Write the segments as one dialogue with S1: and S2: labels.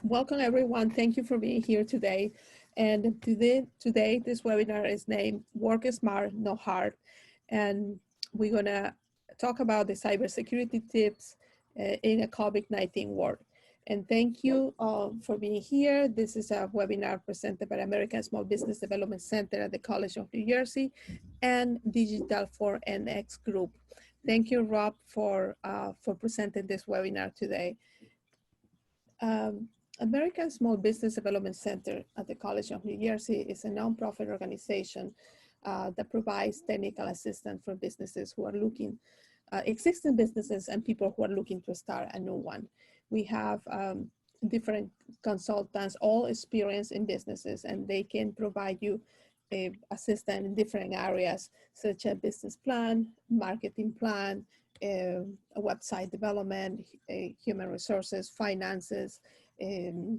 S1: Welcome everyone. Thank you for being here today. And today this webinar is named Work Smart, Not Hard. And we're gonna talk about the cybersecurity tips in a COVID-19 world. And thank you for being here. This is a webinar presented by American Small Business Development Center at the College of New Jersey and Digital for NX Group. Thank you, Rob, for presenting this webinar today. American Small Business Development Center at the College of New Jersey is a nonprofit organization that provides technical assistance for businesses who are looking, existing businesses and people who are looking to start a new one. We have different consultants, all experienced in businesses, and they can provide you assistance in different areas, such as business plan, marketing plan, a website development, human resources, finances, and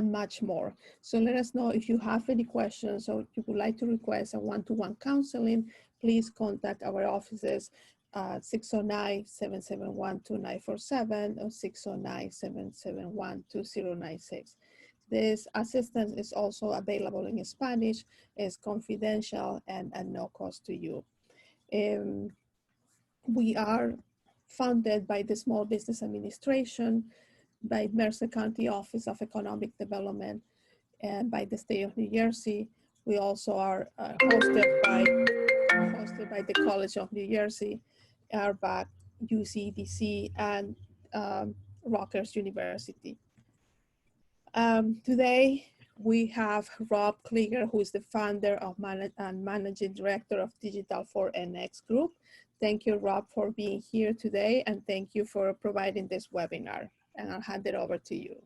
S1: much more. So let us know if you have any questions or you would like to request a one-to-one counseling, please contact our offices 609-771-2947 or 609-771-2096. This assistance is also available in Spanish, is confidential and at no cost to you. We are funded by the Small Business Administration, by Mercer County Office of Economic Development, and by the state of New Jersey. We also are hosted by the College of New Jersey, ARBAC, UCDC, and Rutgers University. Today, we have Rob Kleeger, who is the founder of and managing director of Digital for NX Group. Thank you, Rob, for being here today, and thank you for providing this webinar. And I'll hand it over to you.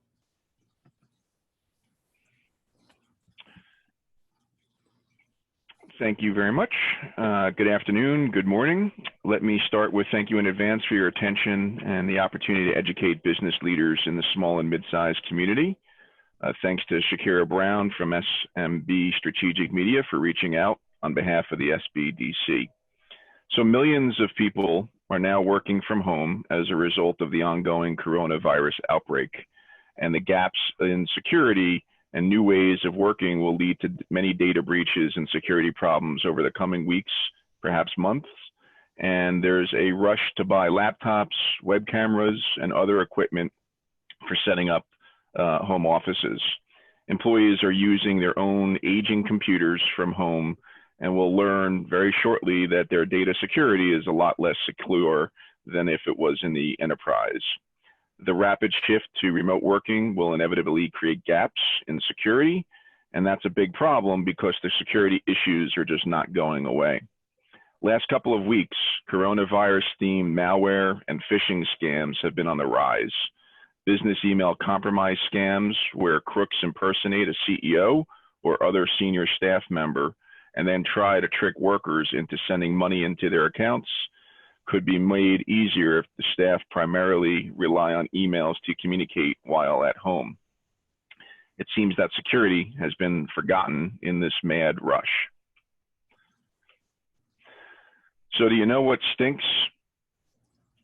S2: Thank you very much. Good afternoon, good morning. Let me start with thank you in advance for your attention and the opportunity to educate business leaders in the small and mid-sized community. Thanks to Shakira Brown from SMB Strategic Media for reaching out on behalf of the SBDC. So millions of people are now working from home as a result of the ongoing coronavirus outbreak, and the gaps in security and new ways of working will lead to many data breaches and security problems over the coming weeks, perhaps months. And there's a rush to buy laptops, web cameras, and other equipment for setting up home offices. Employees are using their own aging computers from home, and will learn very shortly that their data security is a lot less secure than if it was in the enterprise. The rapid shift to remote working will inevitably create gaps in security, and that's a big problem because the security issues are just not going away. Last couple of weeks, coronavirus-themed malware and phishing scams have been on the rise. Business email compromise scams, where crooks impersonate a CEO or other senior staff member and then try to trick workers into sending money into their accounts, could be made easier if the staff primarily rely on emails to communicate while at home. It seems that security has been forgotten in this mad rush. So do you know what stinks?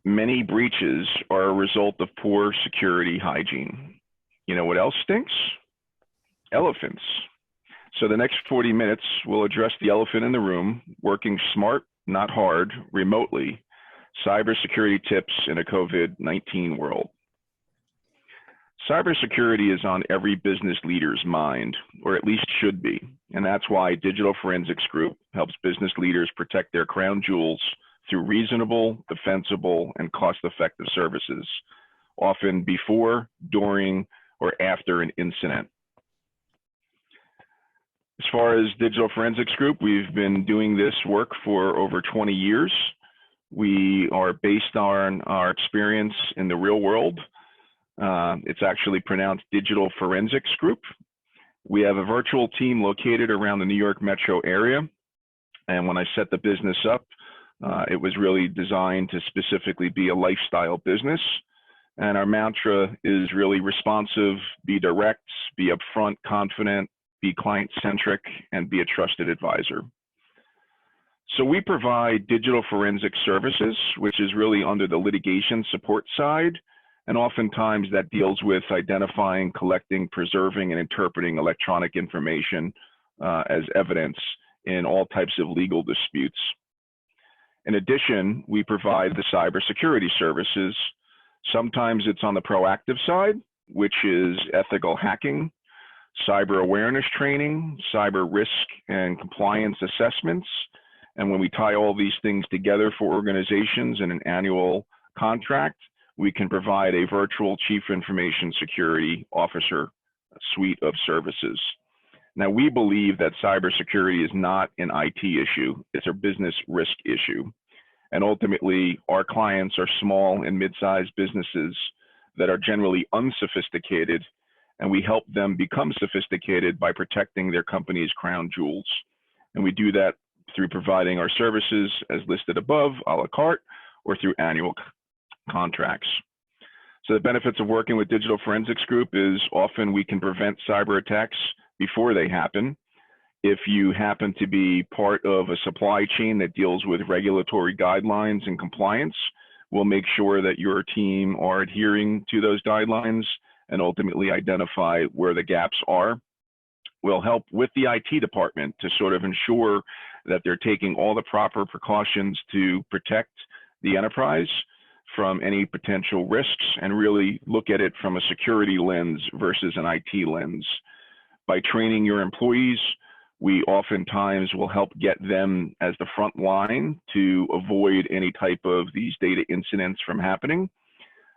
S2: Many breaches are a result of poor security hygiene. You know what else stinks? Elephants. So the next 40 minutes, we'll address the elephant in the room, working smart, not hard, remotely, cybersecurity tips in a COVID-19 world. Cybersecurity is on every business leader's mind, or at least should be, and that's why Digital Forensics Group helps business leaders protect their crown jewels through reasonable, defensible, and cost-effective services, often before, during, or after an incident. As far as Digital Forensics Group, we've been doing this work for over 20 years. We are based on our experience in the real world. It's actually pronounced Digital Forensics Group. We have a virtual team located around the New York metro area. And when I set the business up, it was really designed to specifically be a lifestyle business. And our mantra is really responsive, be direct, be upfront, confident, be client-centric, and be a trusted advisor. So we provide digital forensic services, which is really under the litigation support side. And oftentimes that deals with identifying, collecting, preserving, and interpreting electronic information as evidence in all types of legal disputes. In addition, we provide the cybersecurity services. Sometimes it's on the proactive side, which is ethical hacking, cyber awareness training, cyber risk and compliance assessments. And when we tie all these things together for organizations in an annual contract, we can provide a virtual chief information security officer suite of services. Now, we believe that cybersecurity is not an IT issue, it's a business risk issue. And ultimately, our clients are small and mid-sized businesses that are generally unsophisticated, and we help them become sophisticated by protecting their company's crown jewels. And we do that through providing our services as listed above, a la carte, or through annual contracts. So the benefits of working with Digital Forensics Group is often we can prevent cyber attacks before they happen. If you happen to be part of a supply chain that deals with regulatory guidelines and compliance, we'll make sure that your team are adhering to those guidelines and ultimately identify where the gaps are. We'll help with the IT department to sort of ensure that they're taking all the proper precautions to protect the enterprise from any potential risks and really look at it from a security lens versus an IT lens. By training your employees, we oftentimes will help get them as the front line to avoid any type of these data incidents from happening.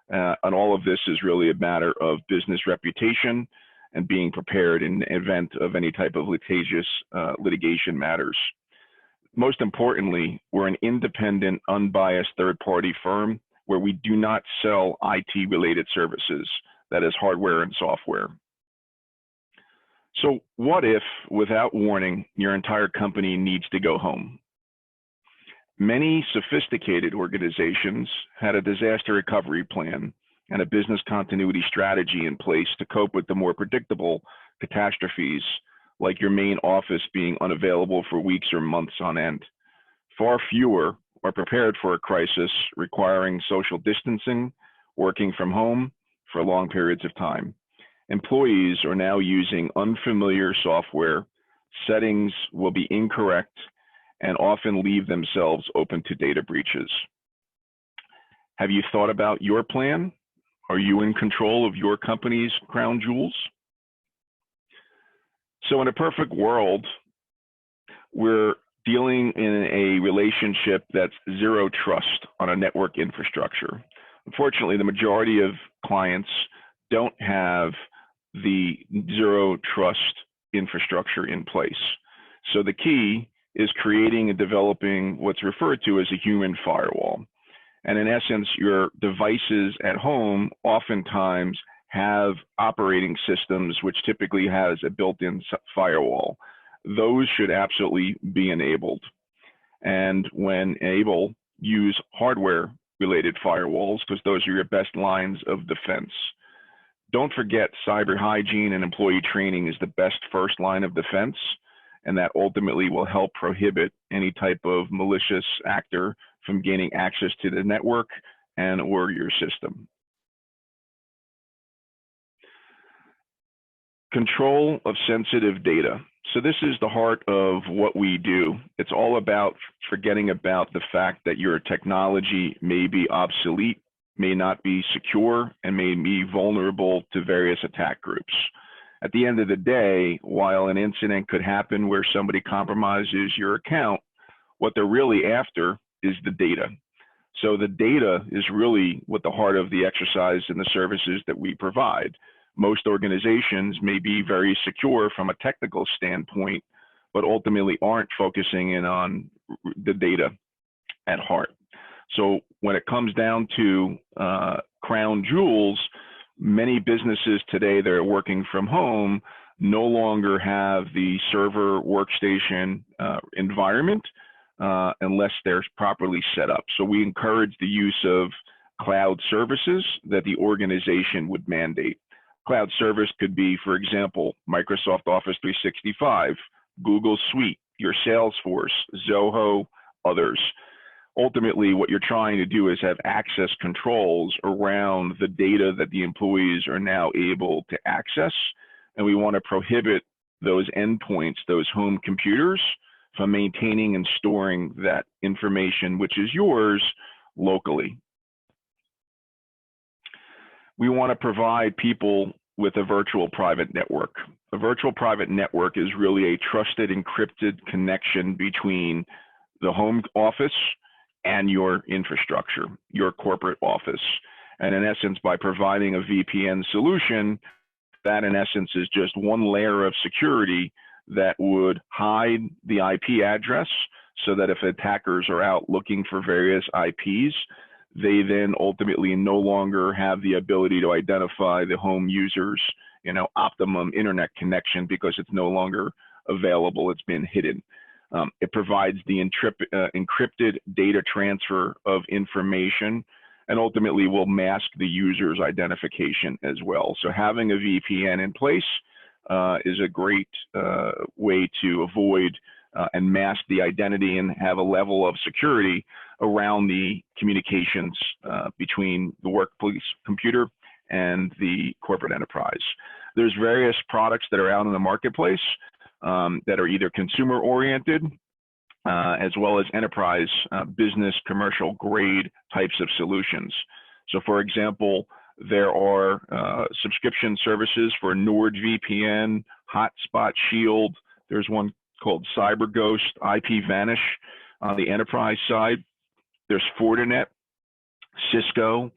S2: And all of this is really a matter of business reputation and being prepared in the event of any type of litigious litigation matters. Most importantly, we're an independent, unbiased third-party firm where we do not sell IT-related services, that is hardware and software. So what if, without warning, your entire company needs to go home? Many sophisticated organizations had a disaster recovery plan and a business continuity strategy in place to cope with the more predictable catastrophes, like your main office being unavailable for weeks or months on end. Far fewer are prepared for a crisis requiring social distancing, working from home for long periods of time. Employees are now using unfamiliar software, settings will be incorrect, and often leave themselves open to data breaches. Have you thought about your plan? Are you in control of your company's crown jewels? So in a perfect world, we're dealing in a relationship that's zero trust on a network infrastructure. Unfortunately, the majority of clients don't have the zero trust infrastructure in place. So the key is creating and developing what's referred to as a human firewall. And in essence, your devices at home oftentimes have operating systems, which typically has a built-in firewall. Those should absolutely be enabled. And when able, use hardware-related firewalls because those are your best lines of defense. Don't forget, cyber hygiene and employee training is the best first line of defense, and that ultimately will help prohibit any type of malicious actor from gaining access to the network and or your system. Control of sensitive data. So this is the heart of what we do. It's all about forgetting about the fact that your technology may be obsolete, may not be secure, and may be vulnerable to various attack groups. At the end of the day, while an incident could happen where somebody compromises your account, what they're really after is the data. So the data is really what the heart of the exercise and the services that we provide. Most organizations may be very secure from a technical standpoint, but ultimately aren't focusing in on the data at heart. So when it comes down to crown jewels, many businesses today that are working from home no longer have the server workstation environment unless they're properly set up. So we encourage the use of cloud services that the organization would mandate. Cloud service could be, for example, Microsoft Office 365, Google Suite, your Salesforce, Zoho, others. ultimately what you're trying to do is have access controls around the data that the employees are now able to access. And we want to prohibit those endpoints, those home computers, from maintaining and storing that information, which is yours, locally. We want to provide people with a virtual private network. A virtual private network is really a trusted encrypted connection between the home office and your infrastructure, your corporate office. And in essence, by providing a VPN solution, that in essence is just one layer of security that would hide the IP address so that if attackers are out looking for various IPs, they then ultimately no longer have the ability to identify the home user's, optimum internet connection because it's no longer available, it's been hidden. It provides the encrypted data transfer of information and ultimately will mask the user's identification as well. So having a VPN in place is a great way to avoid and mask the identity and have a level of security around the communications between the workplace computer and the corporate enterprise. There's various products that are out in the marketplace that are either consumer oriented as well as enterprise business commercial grade types of solutions. So for example, there are subscription services for NordVPN, Hotspot Shield. There's one called CyberGhost, IPVanish on the enterprise side. There's Fortinet, Cisco,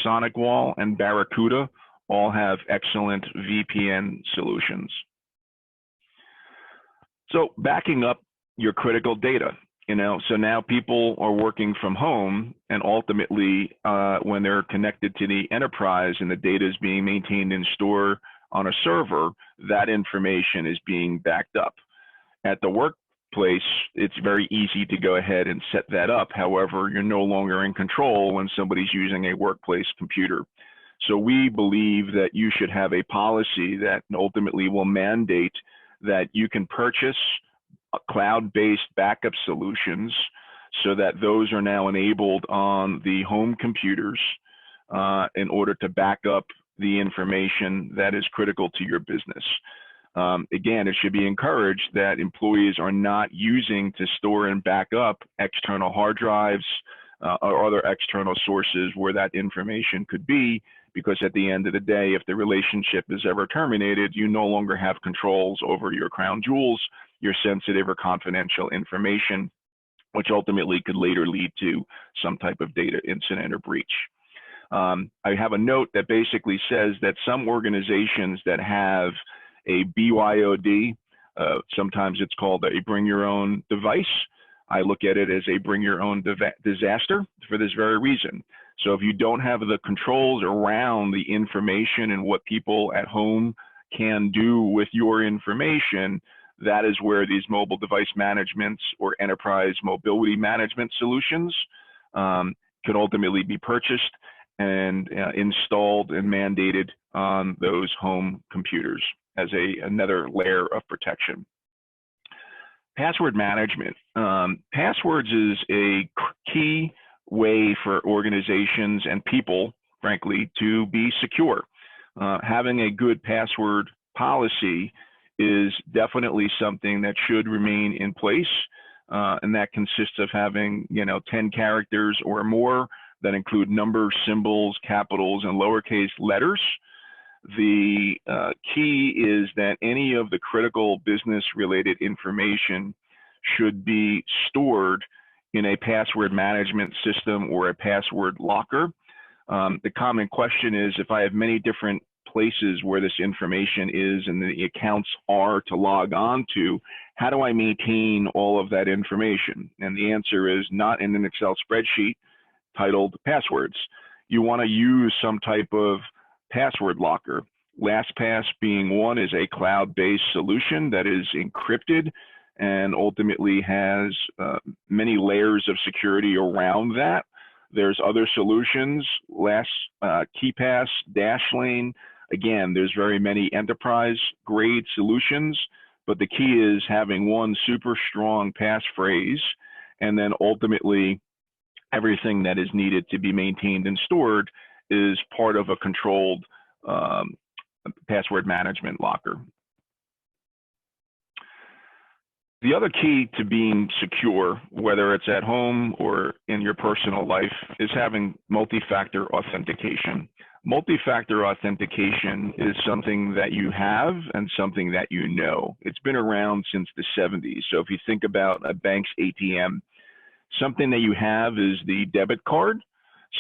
S2: SonicWall, and Barracuda all have excellent VPN solutions. So backing up your critical data, so now people are working from home, and ultimately when they're connected to the enterprise and the data is being maintained and stored on a server, that information is being backed up. At the workplace, it's very easy to go ahead and set that up. However, you're no longer in control when somebody's using a workplace computer. So we believe that you should have a policy that ultimately will mandate that you can purchase cloud-based backup solutions so that those are now enabled on the home computers in order to back up the information that is critical to your business. Again, it should be encouraged that employees are not using to store and back up external hard drives or other external sources where that information could be, because at the end of the day, if the relationship is ever terminated, you no longer have controls over your crown jewels, your sensitive or confidential information, which ultimately could later lead to some type of data incident or breach. I have a note that basically says that some organizations that have a BYOD, sometimes it's called a bring your own device. I look at it as a bring your own disaster for this very reason. So if you don't have the controls around the information and what people at home can do with your information, that is where these mobile device managements or enterprise mobility management solutions could ultimately be purchased and installed and mandated on those home computers as another layer of protection. Password management. Passwords is a key way for organizations and people, frankly, to be secure. Having a good password policy is definitely something that should remain in place, and that consists of having 10 characters or more that include numbers, symbols, capitals, and lowercase letters. The key is that any of the critical business-related information should be stored in a password management system or a password locker. The common question is, if I have many different places where this information is and the accounts are to log on to, how do I maintain all of that information? And the answer is not in an Excel spreadsheet titled passwords. You want to use some type of password locker. LastPass being one is a cloud-based solution that is encrypted and ultimately has many layers of security around that. There's other solutions, KeePass, Dashlane. Again, there's very many enterprise-grade solutions, but the key is having one super strong passphrase, and then ultimately everything that is needed to be maintained and stored is part of a controlled password management locker. The other key to being secure, whether it's at home or in your personal life, is having multi-factor authentication. Multi-factor authentication is something that you have and something that you know. It's been around since the 70s. So if you think about a bank's ATM, something that you have is the debit card.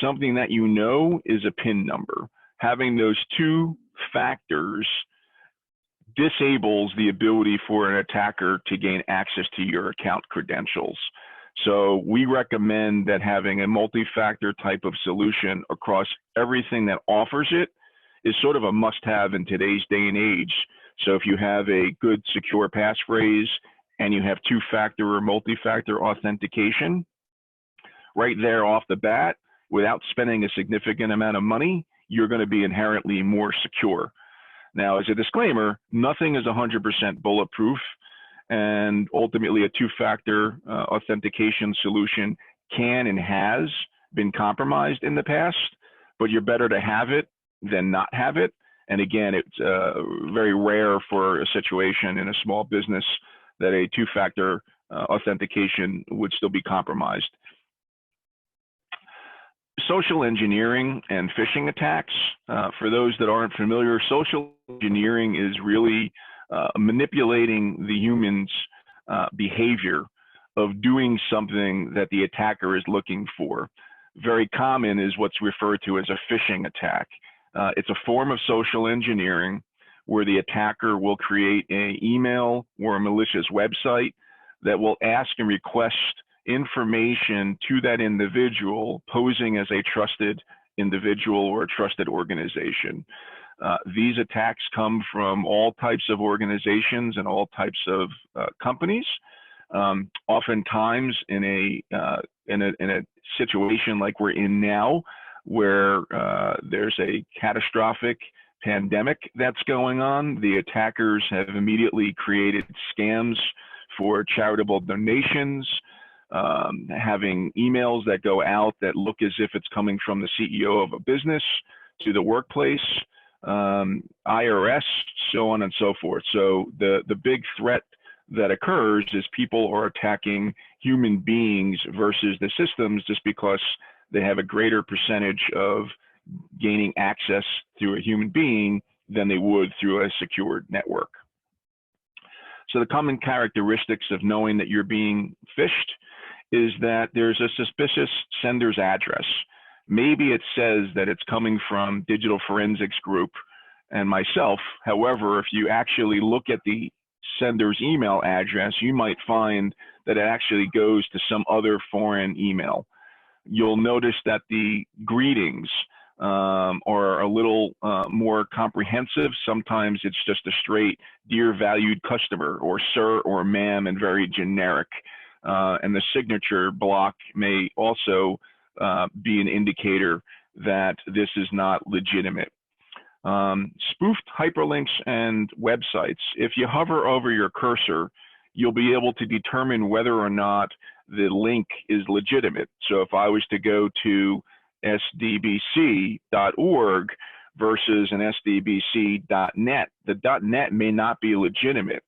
S2: Something that you know is a PIN number. Having those two factors disables the ability for an attacker to gain access to your account credentials. So we recommend that having a multi-factor type of solution across everything that offers it is sort of a must-have in today's day and age. So if you have a good secure passphrase and you have two-factor or multi-factor authentication, right there off the bat, without spending a significant amount of money, you're going to be inherently more secure. Now, as a disclaimer, nothing is 100% bulletproof, and ultimately a two-factor authentication solution can and has been compromised in the past, but you're better to have it than not have it. And again, it's very rare for a situation in a small business that a two-factor authentication would still be compromised. Social engineering and phishing attacks. For those that aren't familiar, social engineering is really manipulating the human's behavior of doing something that the attacker is looking for. Very common is what's referred to as a phishing attack. It's a form of social engineering where the attacker will create an email or a malicious website that will ask and request information to that individual, posing as a trusted individual or a trusted organization. These attacks come from all types of organizations and all types of companies. Oftentimes in a situation like we're in now, where there's a catastrophic pandemic that's going on, the attackers have immediately created scams for charitable donations, having emails that go out that look as if it's coming from the CEO of a business to the workplace, IRS, so on and so forth. So the big threat that occurs is people are attacking human beings versus the systems just because they have a greater percentage of gaining access through a human being than they would through a secured network. So the common characteristics of knowing that you're being phished is that there's a suspicious sender's address. Maybe it says that it's coming from Digital Forensics Group and myself. However, if you actually look at the sender's email address, you might find that it actually goes to some other foreign email. You'll notice that the greetings are a little more comprehensive. Sometimes it's just a straight, dear valued customer, or sir or ma'am, and very generic. And the signature block may also be an indicator that this is not legitimate. Spoofed hyperlinks and websites. If you hover over your cursor, you'll be able to determine whether or not the link is legitimate. So if I was to go to sdbc.org versus an sdbc.net, the .net may not be legitimate.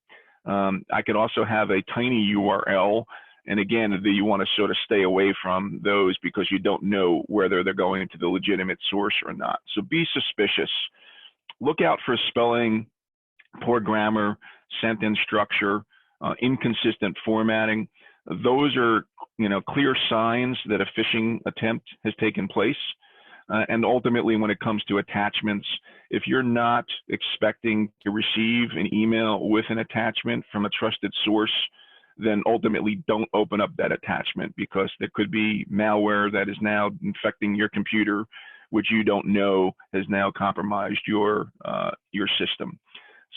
S2: I could also have a tiny URL, and again, you want to sort of stay away from those because you don't know whether they're going to the legitimate source or not. So be suspicious. Look out for spelling, poor grammar, sentence structure, inconsistent formatting. Those are, clear signs that a phishing attempt has taken place. And ultimately, when it comes to attachments, if you're not expecting to receive an email with an attachment from a trusted source, then ultimately don't open up that attachment, because there could be malware that is now infecting your computer, which you don't know has now compromised your system.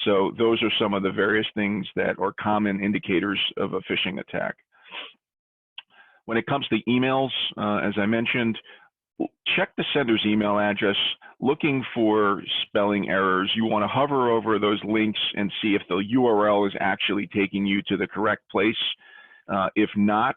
S2: So those are some of the various things that are common indicators of a phishing attack. When it comes to emails, as I mentioned, check the sender's email address, looking for spelling errors. You want to hover over those links and see if the URL is actually taking you to the correct place. If not,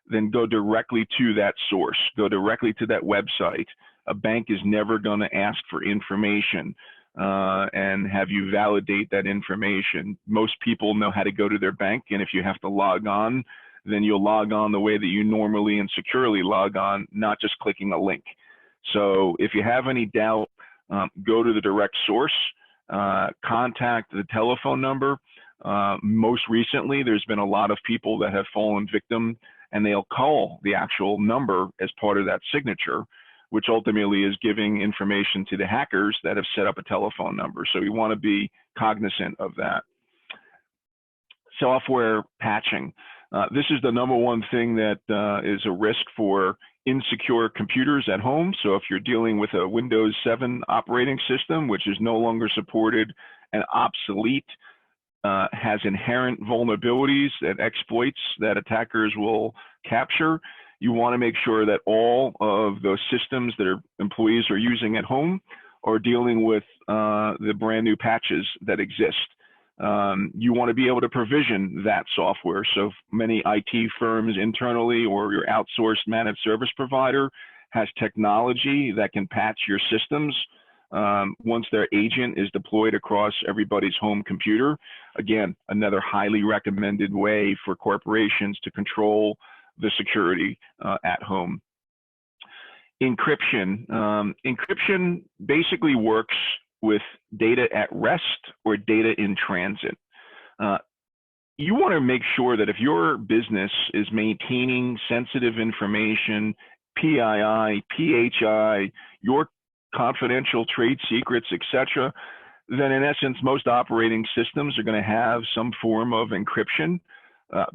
S2: then go directly to that source, go directly to that website. A bank is never going to ask for information and have you validate that information. Most people know how to go to their bank, and if you have to log on, then you'll log on the way that you normally and securely log on, not just clicking a link. So if you have any doubt, go to the direct source, contact the telephone number. Most recently, there's been a lot of people that have fallen victim, and they'll call the actual number as part of that signature, which ultimately is giving information to the hackers that have set up a telephone number. So we want to be cognizant of that. Software patching. This is the number one thing that is a risk for insecure computers at home. So if you're dealing with a Windows 7 operating system, which is no longer supported and obsolete, has inherent vulnerabilities and exploits that attackers will capture, you want to make sure that all of those systems that our employees are using at home are dealing with the brand new patches that exist. You want to be able to provision that software. So many IT firms internally or your outsourced managed service provider has technology that can patch your systems once their agent is deployed across everybody's home computer. Again, another highly recommended way for corporations to control the security at home. Encryption. Encryption basically works with data at rest or data in transit. You want to make sure that if your business is maintaining sensitive information, PII, PHI, your confidential trade secrets, etc., then in essence, most operating systems are going to have some form of encryption,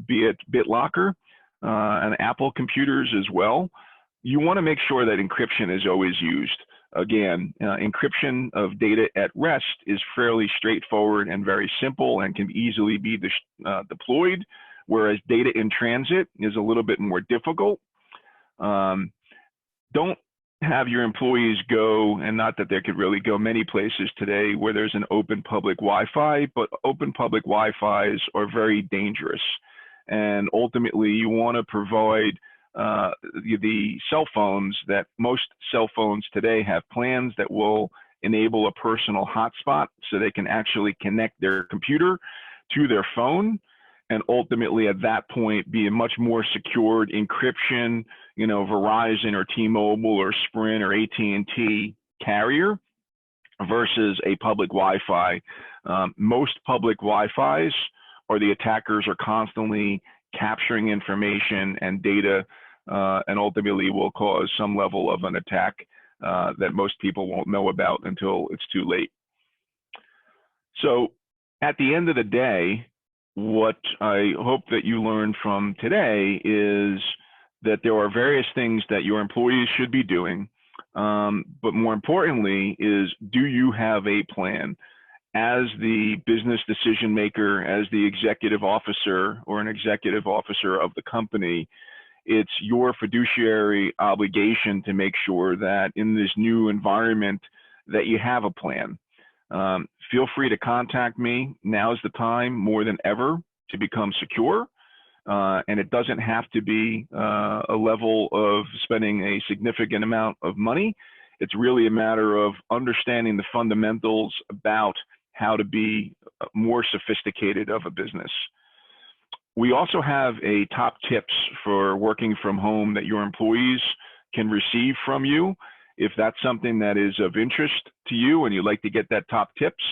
S2: be it BitLocker, and Apple computers as well. You want to make sure that encryption is always used. Again, encryption of data at rest is fairly straightforward and very simple and can easily be deployed, whereas data in transit is a little bit more difficult. Don't have your employees go, and not that they could really go many places today where there's an open public Wi-Fi, but open public Wi-Fis are very dangerous. And ultimately, you want to provide the cell phones that most cell phones today have plans that will enable a personal hotspot so they can actually connect their computer to their phone, and ultimately at that point be a much more secured encryption, you know, Verizon or T-Mobile or Sprint or AT&T carrier versus a public Wi-Fi. Most public Wi-Fis, or the attackers are constantly capturing information and data, and ultimately will cause some level of an attack that most people won't know about until it's too late. So at the end of the day, what I hope that you learn from today is that there are various things that your employees should be doing, but more importantly is, do you have a plan? As the business decision maker, as the executive officer or an executive officer of the company, it's your fiduciary obligation to make sure that in this new environment that you have a plan. Feel free to contact me. Now's the time more than ever to become secure. And it doesn't have to be a level of spending a significant amount of money. It's really a matter of understanding the fundamentals about how to be more sophisticated of a business. We also have a top tips for working from home that your employees can receive from you. If that's something that is of interest to you and you'd like to get that top tips,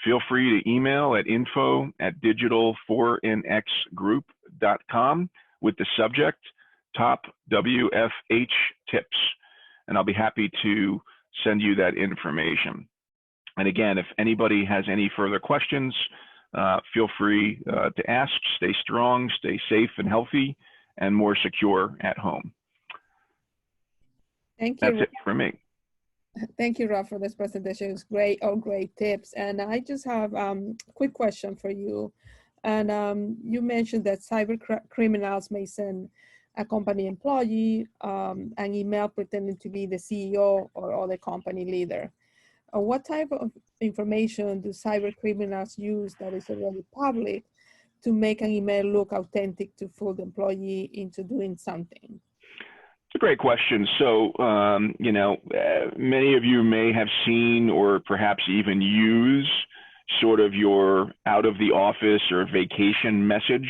S2: feel free to email at info@digital4nxgroup.com with the subject top WFH tips, and I'll be happy to send you that information. And again, if anybody has any further questions, feel free to ask. Stay strong, stay safe and healthy, and more secure at home.
S1: Thank you.
S2: That's it for me.
S1: Thank you, Rob, for this presentation. It's great, all great tips. And I just have a quick question for you. And you mentioned that cyber criminals may send a company employee an email pretending to be the CEO or other company leader. What type of information do cyber criminals use that is already public to make an email look authentic to fool the employee into doing something?
S2: It's a great question. So, many of you may have seen or perhaps even use sort of your out of the office or vacation message.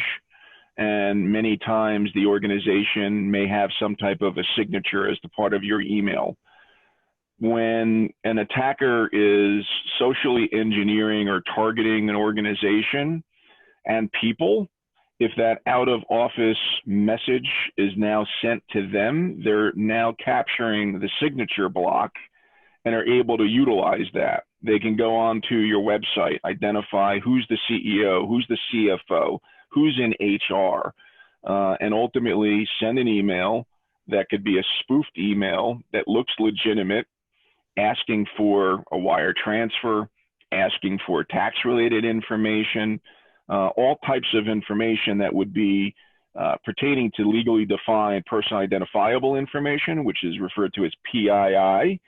S2: And many times the organization may have some type of a signature as the part of your email. When an attacker is socially engineering or targeting an organization and people, if that out of office message is now sent to them, they're now capturing the signature block and are able to utilize that. They can go on to your website, identify who's the CEO, who's the CFO, who's in HR, and ultimately send an email that could be a spoofed email that looks legitimate, asking for a wire transfer, asking for tax-related information, all types of information that would be pertaining to legally defined personally identifiable information, which is referred to as PII.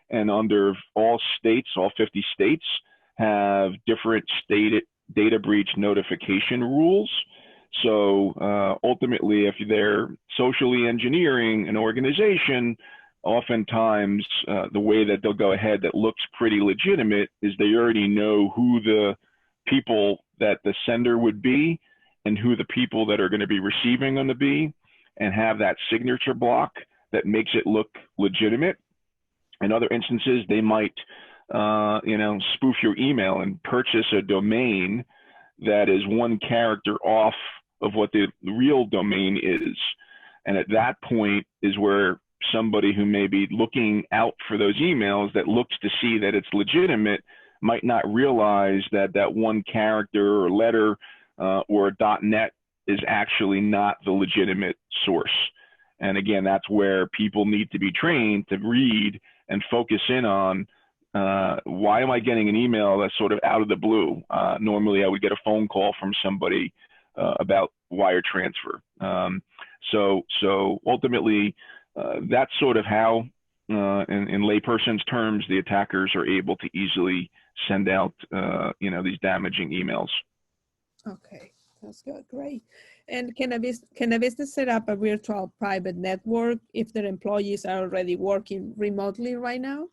S2: And under all states, all 50 states have different state data breach notification rules. So ultimately, if they're socially engineering an organization, oftentimes the way that they'll go ahead that looks pretty legitimate is they already know who the people that the sender would be and who the people that are going to be receiving going to be, and have that signature block that makes it look legitimate. In other instances, they might spoof your email and purchase a domain that is one character off of what the real domain is. And at that point is where somebody who may be looking out for those emails that looks to see that it's legitimate might not realize that that one character or letter or .net is actually not the legitimate source. And again, that's where people need to be trained to read and focus in on why am I getting an email that's sort of out of the blue? Normally I would get a phone call from somebody about wire transfer. So ultimately, that's sort of how, in layperson's terms, the attackers are able to easily send out, these damaging emails.
S1: Okay, that's good, great. And can a business set up a virtual private network if their employees are already working remotely right now?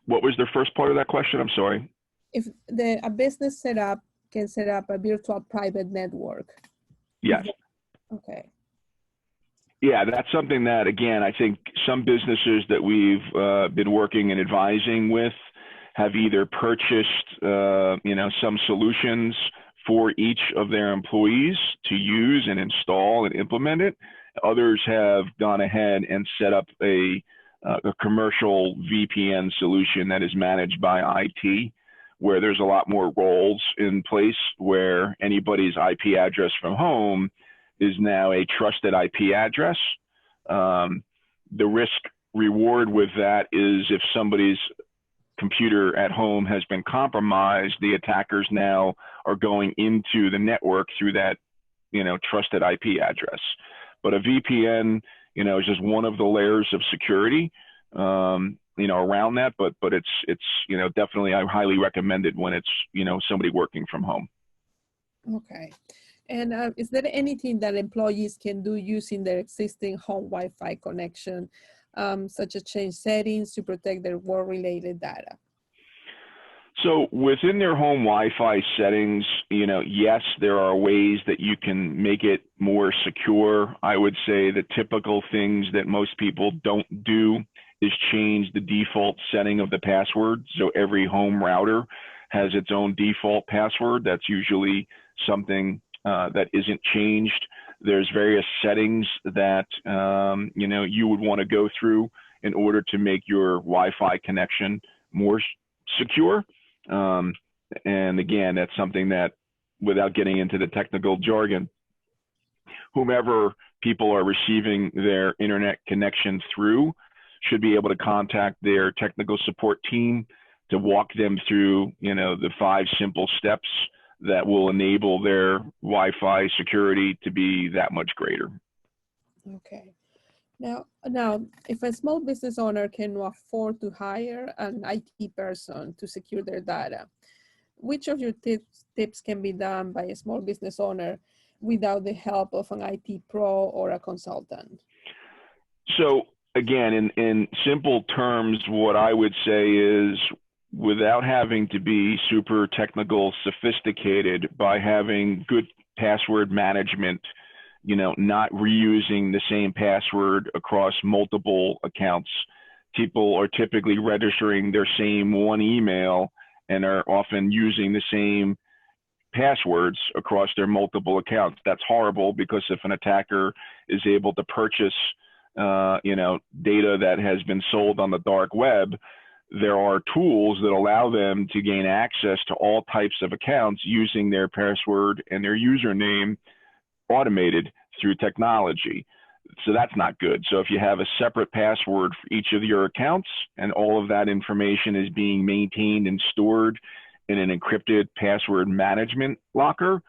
S2: What was the first part of that question? I'm sorry.
S1: If a business can set up a virtual private network.
S2: Yes.
S1: Okay.
S2: Yeah, that's something that, again, I think some businesses that we've been working and advising with have either purchased, some solutions for each of their employees to use and install and implement it. Others have gone ahead and set up a commercial VPN solution that is managed by IT, where there's a lot more roles in place, where anybody's IP address from home is now a trusted IP address. The risk reward with that is if somebody's computer at home has been compromised, the attackers now are going into the network through that, trusted IP address. But a VPN, is just one of the layers of security, around that. But it's definitely, I highly recommend it when it's, somebody working from home.
S1: Okay. And is there anything that employees can do using their existing home Wi-Fi connection, such as change settings to protect their work-related data?
S2: So within their home Wi-Fi settings, yes, there are ways that you can make it more secure. I would say the typical things that most people don't do is change the default setting of the password. So every home router has its own default password. That's usually something that isn't changed. There's various settings that you would want to go through in order to make your Wi-Fi connection more secure. And again, that's something that, without getting into the technical jargon, whomever people are receiving their internet connection through should be able to contact their technical support team to walk them through, the 5 simple steps that will enable their Wi-Fi security to be that much greater.
S1: Okay. Now, if a small business owner can afford to hire an IT person to secure their data, which of your tips can be done by a small business owner without the help of an IT pro or a consultant?
S2: So again, in simple terms, what I would say is, without having to be super technical, sophisticated, by having good password management, not reusing the same password across multiple accounts. People are typically registering their same one email and are often using the same passwords across their multiple accounts. That's horrible, because if an attacker is able to purchase data that has been sold on the dark web, there are tools that allow them to gain access to all types of accounts using their password and their username automated through technology. So that's not good. So if you have a separate password for each of your accounts, and all of that information is being maintained and stored in an encrypted password management locker,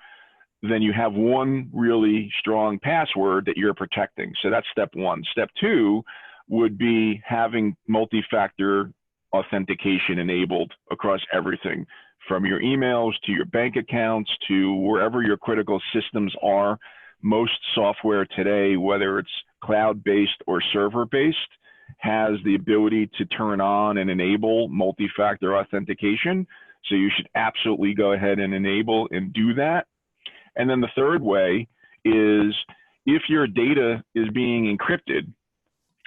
S2: then you have one really strong password that you're protecting. So that's step one. Step two would be having multi-factor authentication enabled across everything, from your emails to your bank accounts to wherever your critical systems are. Most software today, whether it's cloud-based or server-based, has the ability to turn on and enable multi-factor authentication. So you should absolutely go ahead and enable and do that. And then the third way is, if your data is being encrypted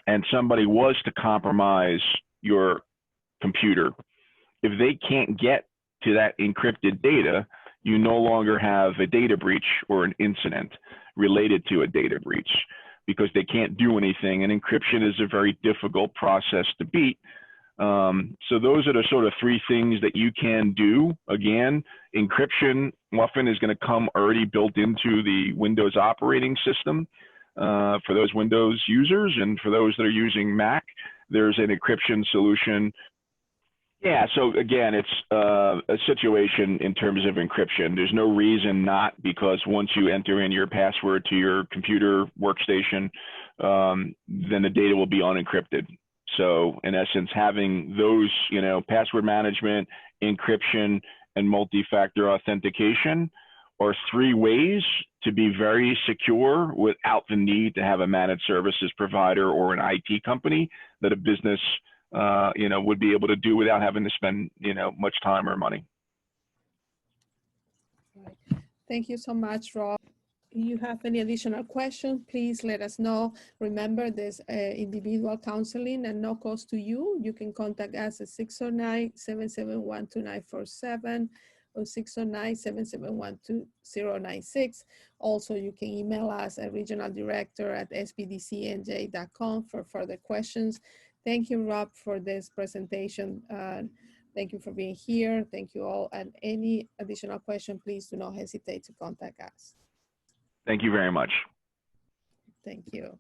S2: and somebody was to compromise your computer, if they can't get to that encrypted data, you no longer have a data breach or an incident related to a data breach, because they can't do anything. And encryption is a very difficult process to beat. So those are the sort of three things that you can do. Again, encryption often is going to come already built into the Windows operating system for those Windows users, and for those that are using Mac, there's an encryption solution. Yeah, so again, it's a situation in terms of encryption. There's no reason not, because once you enter in your password to your computer workstation, then the data will be unencrypted. So in essence, having those, password management, encryption, and multi-factor authentication are three ways to be very secure without the need to have a managed services provider or an IT company that a business would be able to do without having to spend, much time or money.
S1: Right. Thank you so much, Rob. If you have any additional questions, please let us know. Remember, there's individual counseling and no cost to you. You can contact us at 609-771-2947 or 609-771-2096. Also, you can email us at regionaldirector@sbdcnj.com for further questions. Thank you, Rob, for this presentation. Thank you for being here. Thank you all. And any additional question, please do not hesitate to contact us.
S2: Thank you very much.
S1: Thank you.